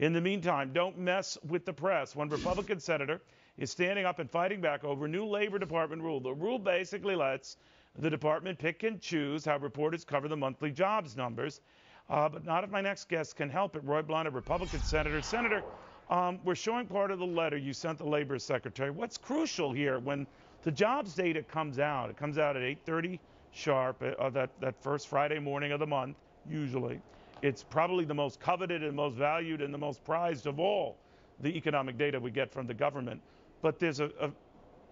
In the meantime, don't mess with the press. One Republican senator is standing up and fighting back over a new Labor Department rule. The rule basically lets the department pick and choose how reporters cover the monthly jobs numbers, but not if my next guest can help it. Roy Blunt, a Republican senator. Senator, we're showing part of the letter you sent the Labor Secretary. What's crucial here when the jobs data comes out? It comes out at 8:30 sharp, that first Friday morning of the month, usually. It's probably the most coveted and most valued and the most prized of all the economic data we get from the government. But there's a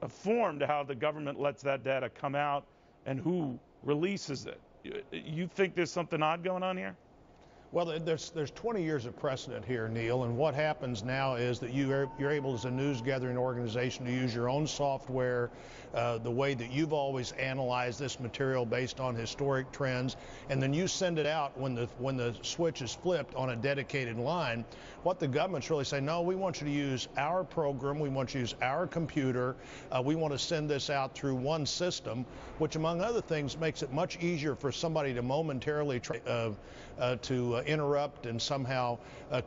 form to how the government lets that data come out and who releases it. You think there's something odd going on here? Well, there's 20 years of precedent here, Neil, and what happens now is that you're able as a news gathering organization to use your own software, the way that you've always analyzed this material based on historic trends, and then you send it out when the switch is flipped on a dedicated line. What the government's really saying, no, we want you to use our program, we want you to use our computer, we want to send this out through one system, which among other things makes it much easier for somebody to momentarily to interrupt and somehow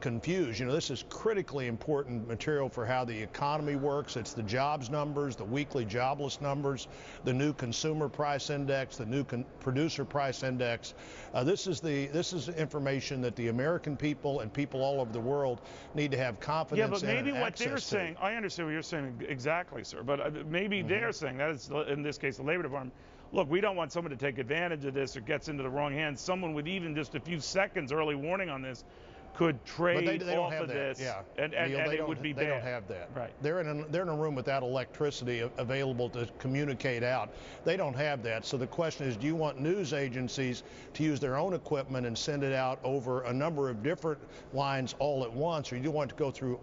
confuse. You know, this is critically important material for how the economy works. It's the jobs numbers, the weekly jobless numbers, the new consumer price index, the new producer price index. This is information that the American people and people all over the world need to have confidence in. Yeah, but maybe what they're saying, I understand what you're saying exactly, sir, but maybe they're saying, that is, in this case, the Labor Department, look, we don't want someone to take advantage of this or gets into the wrong hands. Someone with even just a few seconds early warning on this could trade off of this, yeah. and it would be bad. They don't have that. Right. They're in a room without electricity available to communicate out. They don't have that. So the question is, do you want news agencies to use their own equipment and send it out over a number of different lines all at once, or do you want to go through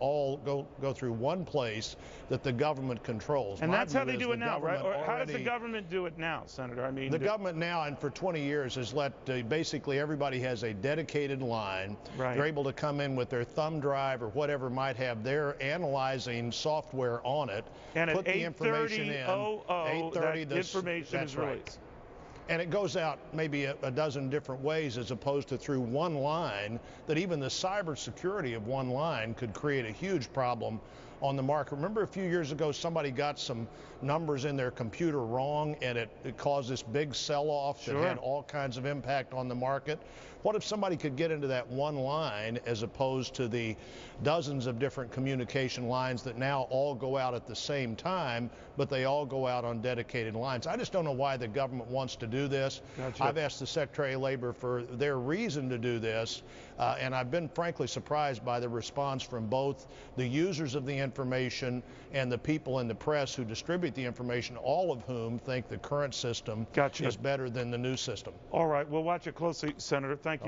one place that the government controls? And that's how they do it now, right? Or how does the government do it now, Senator? I mean, the government now, and for 20 years, has let basically everybody has a dedicated line. Right. They're able to come in with their thumb drive or whatever might have their analyzing software on it, and put the information in. 8:30, that information is right. released. And it goes out maybe a dozen different ways as opposed to through one line, that even the cybersecurity of one line could create a huge problem on the market. Remember a few years ago somebody got some numbers in their computer wrong and it caused this big sell-off that had all kinds of impact on the market? What if somebody could get into that one line as opposed to the dozens of different communication lines that now all go out at the same time, but they all go out on dedicated lines? I just don't know why the government wants to do this. Gotcha. I've asked the Secretary of Labor for their reason to do this, and I've been frankly surprised by the response from both the users of the information and the people in the press who distribute the information, all of whom think the current system is better than the new system. All right, we'll watch it closely, Senator. Thank you.